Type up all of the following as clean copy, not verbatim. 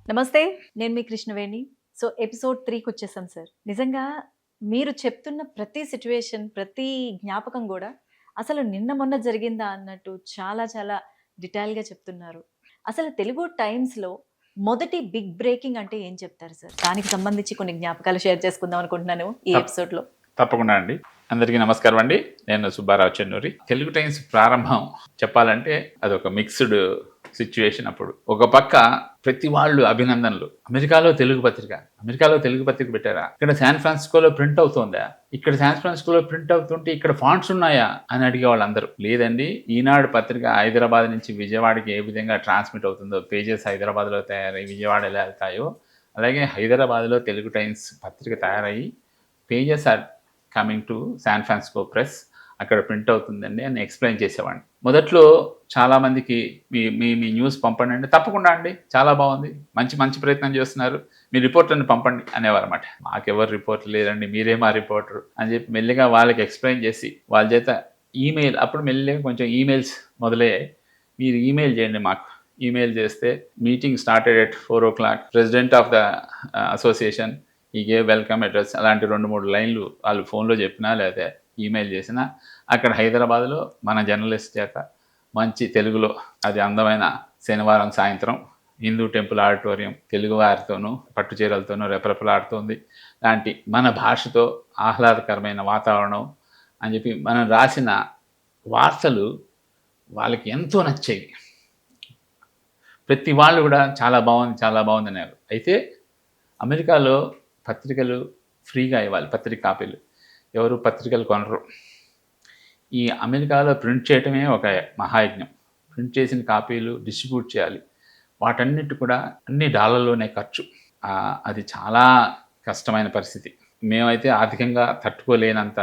నమస్తే. నేను మీ Krishnaveni. So, episode 3కి వచ్చేసాం సార్. నిజంగా మీరు చెప్తున్న ప్రతి సిట్యుయేషన్, ప్రతి జ్ఞాపకం గూడా అసలు నిన్న మొన్న జరిగిందా అన్నట్టు చాలా చాలా డీటెయిల్‌గా చెప్తున్నారు. అసలు తెలుగు టైమ్స్‌లో మొదటి బిగ్ బ్రేకింగ్ అంటే ఏం చెప్తారు సార్? దానికి సంబంధించి కొన్ని జ్ఞాపకాలు షేర్ చేసుకుందాం అనుకుంటున్నాను ఈ తప్ ఎపిసోడ్‌లో. తప్పకుండా అండి. అందరికీ నమస్కారం అండి. నేను సుబ్బారావు చెన్నూరి. తెలుగు టైమ్స్ ప్రారంభం చెప్పాలంటే అదొక మిక్స్డ్ సిచ్యువేషన్ అప్పుడు. ఒక పక్క ప్రతి వాళ్ళు అభినందనలు. అమెరికాలో తెలుగు పత్రిక పెట్టారా? ఇక్కడ శాన్ ఫ్రాన్సిస్కోలో ప్రింట్ అవుతోందా? ఇక్కడ శాన్ ఫ్రాన్సిస్కోలో ప్రింట్ అవుతుంటే ఇక్కడ ఫాంట్స్ ఉన్నాయా అని అడిగేవాళ్ళు అందరూ. లేదండి, ఈనాడు పత్రిక హైదరాబాద్ నుంచి విజయవాడకి ఏ విధంగా ట్రాన్స్మిట్ అవుతుందో, పేజెస్ హైదరాబాద్లో తయారై విజయవాడ ఎలా వెళ్తాయో, అలాగే హైదరాబాద్లో తెలుగు టైమ్స్ పత్రిక తయారయ్యి pages are coming to San Francisco press, అక్కడ ప్రింట్ అవుతుందండి అని ఎక్స్ప్లెయిన్ చేసేవాడిని. మొదట్లో చాలామందికి మీ మీ మీ న్యూస్ పంపండి అంటే, తప్పకుండా అండి, చాలా బాగుంది, మంచి ప్రయత్నం చేస్తున్నారు, మీ రిపోర్టర్ని పంపండి అనేవారు అనమాట. మాకెవరు రిపోర్టర్ లేరండి, మీరే మా రిపోర్టర్ అని చెప్పి మెల్లిగా వాళ్ళకి ఎక్స్ప్లెయిన్ చేసి వాళ్ళ చేత ఈమెయిల్, అప్పుడు మెల్లిగా కొంచెం ఈమెయిల్స్ మొదలయ్యాయి. మీరు ఈమెయిల్ చేయండి మాకు. ఈమెయిల్ చేస్తే meeting started at 4 o'clock, president of the association ఈ గేవ్ వెల్కమ్ అడ్రస్, అలాంటి 2-3 లైన్లు వాళ్ళు ఫోన్లో చెప్పినా లేదా ఈమెయిల్ చేసినా అక్కడ హైదరాబాద్లో మన జర్నలిస్ట్ చేత మంచి తెలుగులో, అది అందమైన శనివారం సాయంత్రం హిందూ టెంపుల్ ఆడిటోరియం, తెలుగు వారితోనూ పట్టు చీరలతోనూ రెపరెపలాడుతుంది లాంటి మన భాషతో ఆహ్లాదకరమైన వాతావరణం అని చెప్పి మనం రాసిన వార్తలు వాళ్ళకి ఎంతో నచ్చేవి. ప్రతి వాళ్ళు కూడా చాలా బాగుంది అనేవారు. అయితే అమెరికాలో పత్రికలు ఫ్రీగా ఇవ్వాలి, పత్రిక కాపీలు. ఎవరు పత్రికలు కొనరు. ఈ అమెరికాలో ప్రింట్ చేయటమే ఒక మహాయజ్ఞం. ప్రింట్ చేసిన కాపీలు డిస్ట్రిబ్యూట్ చేయాలి. వాటన్నిటి కూడా అన్ని డాలర్లోనే ఖర్చు. అది చాలా కష్టమైన పరిస్థితి. మేమైతే ఆర్థికంగా తట్టుకోలేనంత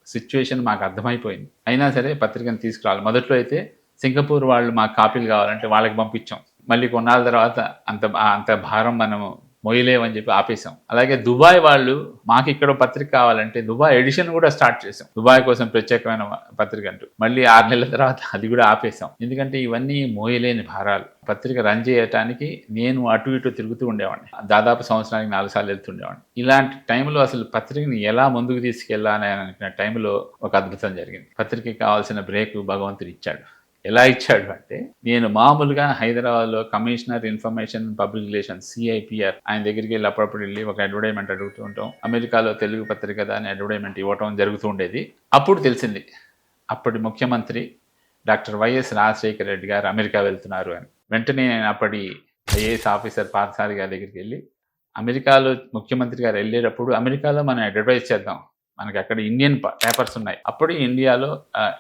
సిచ్యువేషన్ మాకు అర్థమైపోయింది. అయినా సరే పత్రికను తీసుకురావాలి. మొదట్లో అయితే సింగపూర్ వాళ్ళు మాకు కాపీలు కావాలంటే వాళ్ళకి పంపించాం. మళ్ళీ కొన్నాళ్ళ తర్వాత అంత భారం మనము మొయ్యలేమని చెప్పి ఆపేసాం. అలాగే దుబాయ్ వాళ్ళు మాకు ఇక్కడ పత్రిక కావాలంటే దుబాయ్ ఎడిషన్ కూడా స్టార్ట్ చేసాం, దుబాయ్ కోసం ప్రత్యేకమైన పత్రిక అంటూ. మళ్ళీ 6 నెలల తర్వాత అది కూడా ఆపేసాం. ఎందుకంటే ఇవన్నీ మోయలేని భారాలు. పత్రిక రన్ చేయటానికి నేను అటు ఇటు తిరుగుతూ ఉండేవాడిని. దాదాపు సంవత్సరానికి 4 సార్లు వెళ్తుండేవాడిని. ఇలాంటి టైంలో అసలు పత్రికని ఎలా ముందుకు తీసుకెళ్లాలని అనుకున్న టైంలో ఒక అద్భుతం జరిగింది. పత్రికకి కావాల్సిన బ్రేక్ భగవంతుడు ఇచ్చాడు. ఎలా ఇచ్చాడు అంటే, నేను మామూలుగా హైదరాబాద్లో commissioner information public relations CIPR ఆయన దగ్గరికి వెళ్ళి అప్పుడప్పుడు వెళ్ళి ఒక అడ్వర్టైజ్మెంట్ అడుగుతూ ఉంటాం. అమెరికాలో తెలుగు పత్రిక దాని అడ్వర్టైజ్మెంట్ ఇవ్వటం జరుగుతూ ఉండేది. అప్పుడు తెలిసింది అప్పటి ముఖ్యమంత్రి డాక్టర్ వైఎస్ రాజశేఖర రెడ్డి గారు అమెరికా వెళ్తున్నారు అని. వెంటనే నేను అప్పటి IAS ఆఫీసర్ పార్థసారి గారి దగ్గరికి వెళ్ళి, అమెరికాలో ముఖ్యమంత్రి గారు వెళ్ళేటప్పుడు అమెరికాలో మనం అడ్వర్టైజ్ చేద్దాం, మనకి అక్కడ ఇండియన్ పేపర్స్ ఉన్నాయి. అప్పుడు ఇండియాలో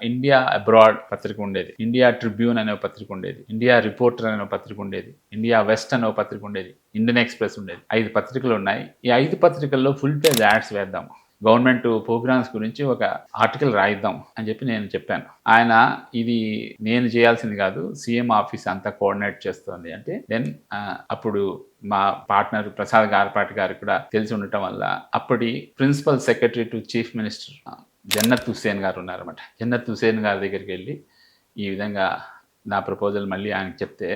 ఇండియా అబ్రాడ్ పత్రిక ఉండేది, ఇండియా ట్రిబ్యూన్ అనే పత్రిక ఉండేది, ఇండియా రిపోర్టర్ అనే పత్రిక ఉండేది, ఇండియా వెస్ట్ అనే పత్రిక ఉండేది, ఇండియన్ ఎక్స్ప్రెస్ ఉండేది. 5 పత్రికలు ఉన్నాయి. ఈ 5 పత్రికల్లో ఫుల్ పేజ్ యాడ్స్ వేద్దాం, గవర్నమెంట్ ప్రోగ్రామ్స్ గురించి ఒక ఆర్టికల్ రాయిద్దాం అని చెప్పి నేను చెప్పాను. ఆయన ఇది నేను చేయాల్సింది కాదు, సీఎం ఆఫీస్ అంతా కోఆర్డినేట్ చేస్తుంది అంటే, దెన్ అప్పుడు మా పార్ట్నర్ ప్రసాద్ గారపాటి గారికి కూడా తెలిసి ఉండటం వల్ల అప్పటి principal secretary to chief minister Jannat Hussain గారు ఉన్నారన్నమాట. జన్నత్ హుస్సేన్ గారి దగ్గరికి వెళ్ళి ఈ విధంగా నా ప్రపోజల్ మళ్ళీ ఆయనకి చెప్తే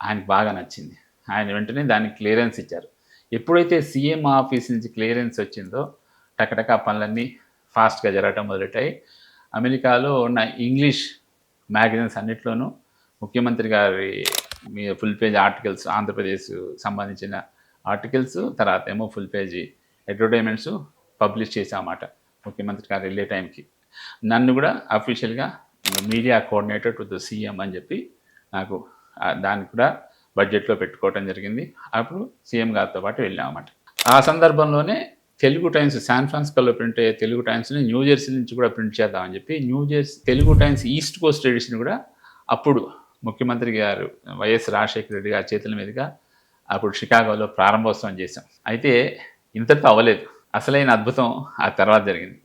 ఆయనకు బాగా నచ్చింది. ఆయన వెంటనే దానికి క్లియరెన్స్ ఇచ్చారు. ఎప్పుడైతే సీఎం ఆఫీస్ నుంచి క్లియరెన్స్ వచ్చిందో టకటకా పనులన్నీ ఫాస్ట్గా జరగటం మొదలెట్టాయి. అమెరికాలో ఉన్న ఇంగ్లీష్ మ్యాగజైన్స్ అన్నిట్లోనూ ముఖ్యమంత్రి గారి మీద ఫుల్ పేజ్ ఆర్టికల్స్, ఆంధ్రప్రదేశ్ సంబంధించిన ఆర్టికల్స్, తర్వాత ఏమో ఫుల్ పేజీ అడ్వర్టైజ్మెంట్స్ పబ్లిష్ చేసామన్నమాట. ముఖ్యమంత్రి గారు వెళ్ళే టైంకి నన్ను కూడా అఫీషియల్గా media coordinator to the CM అని చెప్పి నాకు దాన్ని కూడా బడ్జెట్లో పెట్టుకోవటం జరిగింది. అప్పుడు సీఎం గారితో పాటు వెళ్ళామన్నమాట. ఆ సందర్భంలోనే తెలుగు టైమ్స్ శాన్ ఫ్రాన్సిస్కోలో ప్రింట్ అయ్యే తెలుగు టైమ్స్ని న్యూజెర్సీ నుంచి కూడా ప్రింట్ చేద్దామని చెప్పి Telugu Times East Coast edition కూడా అప్పుడు ముఖ్యమంత్రి గారు వైఎస్ రాజశేఖర రెడ్డి గారి చేతుల మీదుగా అప్పుడు షికాగోలో ప్రారంభోత్సవం చేశాం. అయితే ఇంతటితో అవ్వలేదు, అసలైన అద్భుతం ఆ తర్వాత జరిగింది.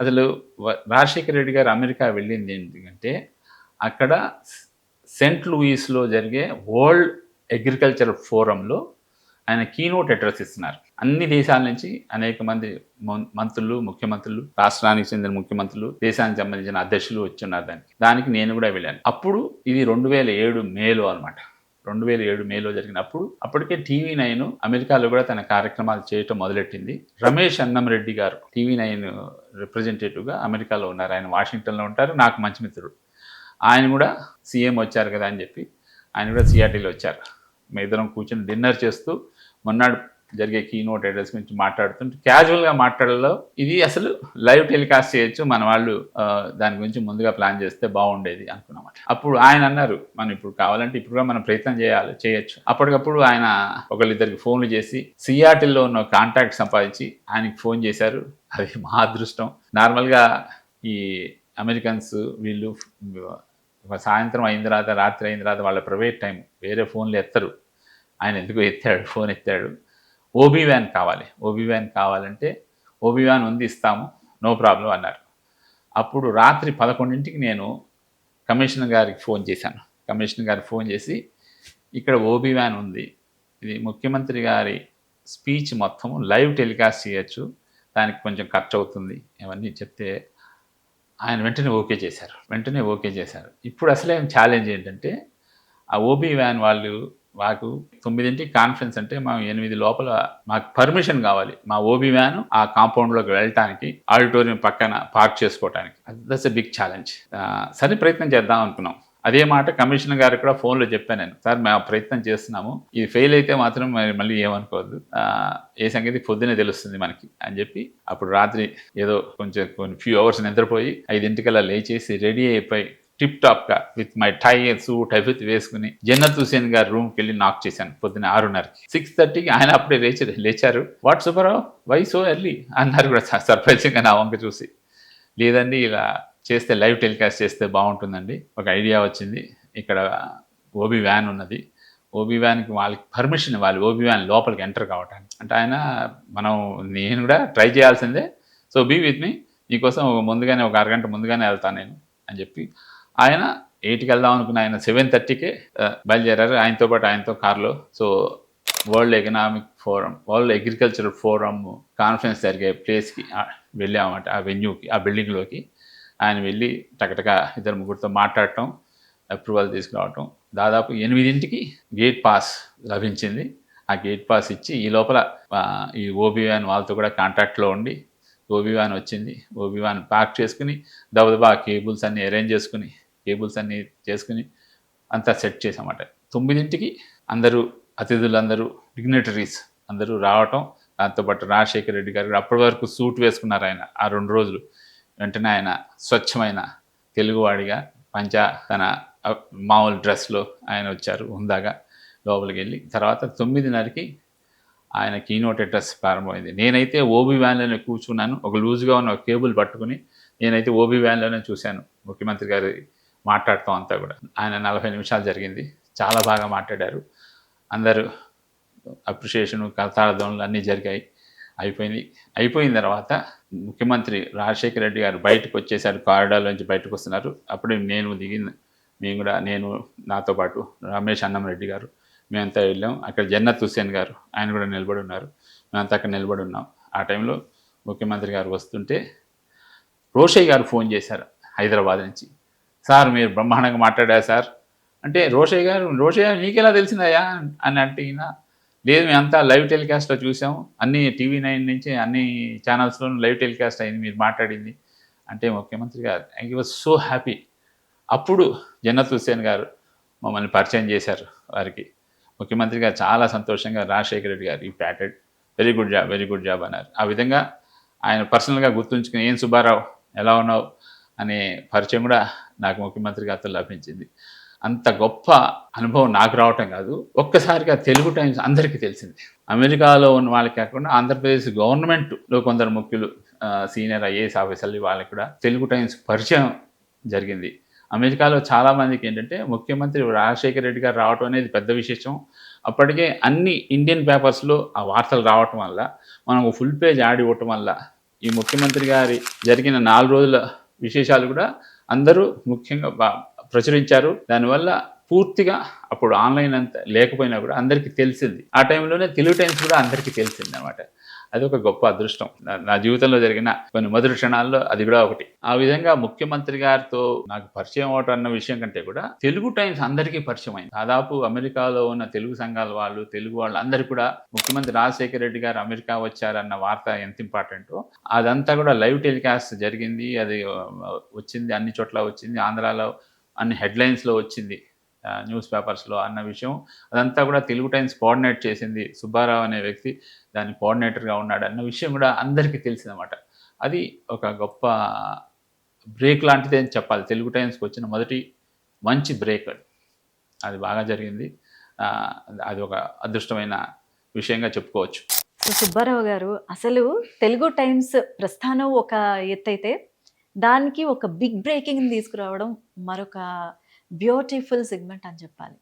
అసలు రాజశేఖర రెడ్డి గారు అమెరికా వెళ్ళింది ఏంటంటే, అక్కడ సెంట్ లూయిస్లో జరిగే వరల్డ్ అగ్రికల్చర్ ఫోరంలో ఆయన కీనోట్ అడ్రస్ ఇస్తున్నారు. అన్ని దేశాల నుంచి అనేక మంది మంత్రులు, ముఖ్యమంత్రులు, రాష్ట్రానికి చెందిన ముఖ్యమంత్రులు, దేశానికి సంబంధించిన అధ్యక్షులు వచ్చి ఉన్నారు. దానికి నేను కూడా వెళ్ళాను. అప్పుడు ఇది 2007 మేలో అనమాట. 2007 మేలో జరిగినప్పుడు అప్పటికే TV9 అమెరికాలో కూడా తన కార్యక్రమాలు చేయటం మొదలెట్టింది. రమేష్ అన్నంరెడ్డి గారు TV9 రిప్రజెంటేటివ్గా అమెరికాలో ఉన్నారు. ఆయన వాషింగ్టన్లో ఉంటారు, నాకు మంచి మిత్రుడు. ఆయన కూడా సీఎం వచ్చారు కదా అని చెప్పి ఆయన కూడా సిఆర్టీలో వచ్చారు. మేము ఇద్దరం కూర్చొని డిన్నర్ చేస్తూ మొన్నాడు జరిగే కీనోట్ అడ్రస్ గురించి మాట్లాడుతుంటే క్యాజువల్గా మాట్లాడలో ఇది అసలు లైవ్ టెలికాస్ట్ చేయొచ్చు, మన వాళ్ళు దాని గురించి ముందుగా ప్లాన్ చేస్తే బాగుండేది అనుకున్నామాట. అప్పుడు ఆయన అన్నారు, మనం ఇప్పుడు కావాలంటే ఇప్పుడు కూడా మనం ప్రయత్నం చేయొచ్చు. అప్పటికప్పుడు ఆయన ఒకళ్ళిద్దరికి ఫోన్లు చేసి సిఆర్టీలో ఉన్న కాంటాక్ట్ సంపాదించి ఆయనకి ఫోన్ చేశారు. అది మా అదృష్టం. నార్మల్గా ఈ అమెరికన్స్ వీళ్ళు సాయంత్రం అయిన తర్వాత రాత్రి అయిన తర్వాత వాళ్ళ ప్రైవేట్ టైం వేరే ఫోన్లు ఎత్తరు. ఆయన ఎందుకు ఎత్తాడు, ఫోన్ ఎత్తాడు. ఓబీ వ్యాన్ కావాలి, ఓబీ వ్యాన్ కావాలంటే ఓబీ వ్యాన్ ఉంది ఇస్తాము, నో ప్రాబ్లం అన్నారు. అప్పుడు రాత్రి 11ంటికి నేను కమిషనర్ గారికి ఫోన్ చేశాను. కమిషనర్ గారికి ఫోన్ చేసి ఇక్కడ ఓబీ వ్యాన్ ఉంది, ఇది ముఖ్యమంత్రి గారి స్పీచ్ మొత్తం లైవ్ టెలికాస్ట్ చేయొచ్చు, దానికి కొంచెం ఖర్చు అవుతుంది ఇవన్నీ చెప్తే ఆయన వెంటనే ఓకే చేశారు. ఇప్పుడు అసలే ఛాలెంజ్ ఏంటంటే ఆ ఓబీ వ్యాన్ వాళ్ళు మాకు 9ంటికి కాన్ఫరెన్స్ అంటే మేము 8 లోపల మాకు పర్మిషన్ కావాలి, మా ఓబీ వ్యాన్ ఆ కాంపౌండ్లోకి వెళ్ళటానికి, ఆడిటోరియం పక్కన పార్క్ చేసుకోవడానికి. That's a big challenge. సరే ప్రయత్నం చేద్దాం అనుకున్నాం. అదే మాట కమిషనర్ గారికి కూడా ఫోన్లో చెప్పాను నేను, సార్ మేము ప్రయత్నం చేస్తున్నాము, ఇది ఫెయిల్ అయితే మాత్రం మళ్ళీ ఏమనుకోవద్దు, ఏ సంగతి పొద్దునే తెలుస్తుంది మనకి అని చెప్పి అప్పుడు రాత్రి ఏదో కొన్ని ఫ్యూ అవర్స్ నిద్రపోయి 5ంటికల్లా లేచేసి రెడీ అయిపోయి టిప్ టాప్గా విత్ మై టై సూట్ అవి వేసుకుని జన్నత్ హుసేన్ గారి రూమ్కి వెళ్ళి నాక్ చేశాను పొద్దున్న 6:30కి. 6:30కి ఆయన అప్పుడే లేచారు. What Subbarao, why so early అన్నారు కూడా సర్ప్రైజింగ్గా నా వంక చూసి. లేదండి ఇలా చేస్తే లైవ్ టెలికాస్ట్ చేస్తే బాగుంటుందండి, ఒక ఐడియా వచ్చింది, ఇక్కడ ఓబీ వ్యాన్ ఉన్నది, ఓబీ వ్యాన్కి వాళ్ళకి పర్మిషన్ ఇవ్వాలి ఓబీ వ్యాన్ లోపలికి ఎంటర్ కావడానికి అంటే ఆయన నేను కూడా ట్రై చేయాల్సిందే, సో బీ విత్ మీ, నీకోసం ముందుగానే ఒక అరగంట ముందుగానే వెళ్తాను నేను అని చెప్పి ఆయన 8కి వెళ్దాం అనుకున్న ఆయన 7:30కే బయలుదేరారు. ఆయనతో కార్లో. So world economic forum, world agricultural forum conference జరిగే ప్లేస్కి వెళ్ళామన్నమాట, ఆ వెన్యూకి, ఆ బిల్డింగ్లోకి ఆయన వెళ్ళి టకటక 2-3 మాట్లాడటం, అప్రూవల్ తీసుకురావటం. దాదాపు 8ంటికి గేట్ పాస్ లభించింది. ఆ గేట్ పాస్ ఇచ్చి ఈ లోపల ఈ ఓబీ వ్యాన్ వాళ్ళతో కూడా కాంటాక్ట్లో ఉండి ఓబీ వ్యాన్ వచ్చింది. ఓబీ వ్యాన్ ప్యాక్ చేసుకుని దబదబా కేబుల్స్ అన్నీ అరేంజ్ చేసుకుని అంతా సెట్ చేసామన్నమాట. 9ంటికి అందరూ అతిథులందరూ డిగ్నిటరీస్ అందరూ రావటం, దాంతోపాటు రాజశేఖర రెడ్డి గారు అప్పటి వరకు సూట్ వేసుకున్నారు ఆయన ఆ 2 రోజులు. వెంటనే ఆయన స్వచ్ఛమైన తెలుగువాడిగా తన మామూలు డ్రెస్లో ఆయన వచ్చారు హుందాగా లోపలికి వెళ్ళి. తర్వాత 9:30కి ఆయన కీనోట్ అడ్రస్ ప్రారంభమైంది. నేనైతే ఓబీ వ్యాన్లోనే కూర్చున్నాను, ఒక లూజ్గా ఉన్న ఒక కేబుల్ పట్టుకుని నేనైతే ఓబీ వ్యాన్లోనే చూశాను ముఖ్యమంత్రి గారి మాట్లాడటం అంతా కూడా. ఆయన 40 నిమిషాలు జరిగింది, చాలా బాగా మాట్లాడారు. అందరూ అప్రిషియేషను, కరతాళధ్వనులు అన్నీ జరిగాయి. అయిపోయిన తర్వాత ముఖ్యమంత్రి రాజశేఖర రెడ్డి గారు బయటకు వచ్చేసారు, కారిడార్లోంచి బయటకు వస్తున్నారు. అప్పుడే నేను నాతో పాటు రమేష్ అన్నంరెడ్డి గారు మేమంతా వెళ్ళాం. అక్కడ జన్నత్ హుసేన్ గారు ఆయన కూడా నిలబడి ఉన్నారు, మేమంతా అక్కడ నిలబడి ఉన్నాం. ఆ టైంలో ముఖ్యమంత్రి గారు వస్తుంటే రోషయ్య గారు ఫోన్ చేశారు హైదరాబాద్ నుంచి, సార్ మీరు బ్రహ్మాండంగా మాట్లాడారు సార్ అంటే. రోషయ్య నీకెలా తెలిసిందయ్యా అని అంటే, లేదు మేమంతా లైవ్ టెలికాస్ట్లో చూసాము, అన్ని TV9 నుంచి అన్ని ఛానల్స్లోనూ లైవ్ టెలికాస్ట్ అయింది మీరు మాట్లాడింది అంటే. ముఖ్యమంత్రి గారు ఐ వాజ్ సో హ్యాపీ. అప్పుడు జన్నత్ హుసేన్ గారు మమ్మల్ని పరిచయం చేశారు వారికి. ముఖ్యమంత్రి గారు చాలా సంతోషంగా రాజశేఖర రెడ్డి గారు ఈ ప్యాటెడ్ వెరీ గుడ్ జాబ్ అన్నారు. ఆ విధంగా ఆయన పర్సనల్గా గుర్తుంచుకుని ఏం సుబ్బారావు ఎలా ఉన్నావు అనే పరిచయం కూడా నాకు ముఖ్యమంత్రి గారితో లభించింది. అంత గొప్ప అనుభవం నాకు రావటం కాదు, ఒక్కసారిగా తెలుగు టైమ్స్ అందరికీ తెలిసింది. అమెరికాలో ఉన్న వాళ్ళకి కాకుండా ఆంధ్రప్రదేశ్ గవర్నమెంట్లో కొందరు ముఖ్యులు, సీనియర్ IAS ఆఫీసర్లు వాళ్ళకి కూడా తెలుగు టైమ్స్ పరిచయం జరిగింది. అమెరికాలో చాలామందికి ఏంటంటే ముఖ్యమంత్రి రాజశేఖర రెడ్డి గారు రావటం అనేది పెద్ద విశేషం. అప్పటికే అన్ని ఇండియన్ పేపర్స్లో ఆ వార్తలు రావటం వల్ల, మనం ఫుల్ పేజ్ యాడ్ ఇవ్వటం వల్ల ఈ ముఖ్యమంత్రి గారి జరిగిన 4 రోజుల విశేషాలు కూడా అందరూ ముఖ్యంగా ప్రచురించారు. దానివల్ల పూర్తిగా అప్పుడు ఆన్లైన్ అంతా లేకపోయినా కూడా అందరికీ తెలిసింది. ఆ టైంలోనే తెలుగు టైమ్స్ కూడా అందరికీ తెలిసింది అనమాట. అది ఒక గొప్ప అదృష్టం. నా జీవితంలో జరిగిన కొన్ని మొదటి క్షణాల్లో అది కూడా ఒకటి. ఆ విధంగా ముఖ్యమంత్రి గారితో నాకు పరిచయం అవటం అన్న విషయం కంటే కూడా తెలుగు టైమ్స్ అందరికీ పరిచయం అయింది. దాదాపు అమెరికాలో ఉన్న తెలుగు సంఘాల వాళ్ళు, తెలుగు వాళ్ళు అందరూ కూడా ముఖ్యమంత్రి రాజశేఖర రెడ్డి గారు అమెరికా వచ్చారన్న వార్త ఎంత ఇంపార్టెంటో అదంతా కూడా లైవ్ టెలికాస్ట్ జరిగింది. అది వచ్చింది, అన్ని చోట్ల వచ్చింది, ఆంధ్రాలో అన్ని హెడ్లైన్స్లో వచ్చింది, న్యూస్ పేపర్స్లో అన్న విషయం. అదంతా కూడా తెలుగు టైమ్స్ కోఆర్డినేట్ చేసింది. సుబ్బారావు అనే వ్యక్తి దాని కోఆర్డినేటర్గా ఉన్నాడు అన్న విషయం కూడా అందరికీ తెలిసిందన్నమాట. అది ఒక గొప్ప బ్రేక్ లాంటిది అని చెప్పాలి. తెలుగు టైమ్స్కి వచ్చిన మొదటి మంచి బ్రేక్ అది బాగా జరిగింది. అది ఒక అదృష్టమైన విషయంగా చెప్పుకోవచ్చు. సో సుబ్బారావు గారు, అసలు తెలుగు టైమ్స్ ప్రస్థానం ఒక ఎత్తైతే దానికి ఒక బిగ్ బ్రేకింగ్ తీసుకురావడం మరొక బ్యూటిఫుల్ సెగ్మెంట్ అని చెప్పాలి.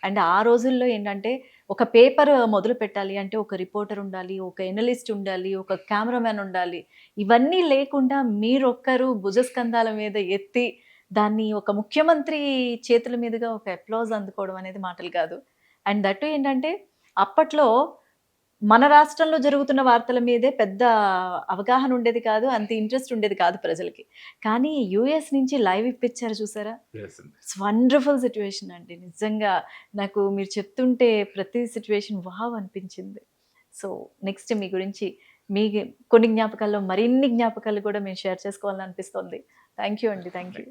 అండ్ ఆ రోజుల్లో ఏంటంటే ఒక పేపర్ మొదలు పెట్టాలి అంటే ఒక రిపోర్టర్ ఉండాలి, ఒక ఎనలిస్ట్ ఉండాలి, ఒక కెమెరామెన్ ఉండాలి. ఇవన్నీ లేకుండా మీరొక్కరు భుజస్కంధాల మీద ఎత్తి దాన్ని ఒక ముఖ్యమంత్రి చేతుల మీదుగా ఒక అప్లాజ్ అందుకోవడం అనేది మాటలు కాదు. అండ్ దట్టు ఏంటంటే అప్పట్లో మన రాష్ట్రంలో జరుగుతున్న వార్తల మీదే పెద్ద అవగాహన ఉండేది కాదు, అంత ఇంట్రెస్ట్ ఉండేది కాదు ప్రజలకి. కానీ యూఎస్ నుంచి లైవ్ ఇప్పించారు చూసారా, ఇట్స్ వండర్ఫుల్ సిచ్యువేషన్ అండి. నిజంగా నాకు మీరు చెప్తుంటే ప్రతి సిచ్యువేషన్ వావ్ అనిపించింది. సో నెక్స్ట్ మీ గురించి మీ కొన్ని జ్ఞాపకాల్లో మరిన్ని జ్ఞాపకాలు కూడా మేము షేర్ చేసుకోవాలని అనిపిస్తోంది. థ్యాంక్ యూ అండి. Thank you.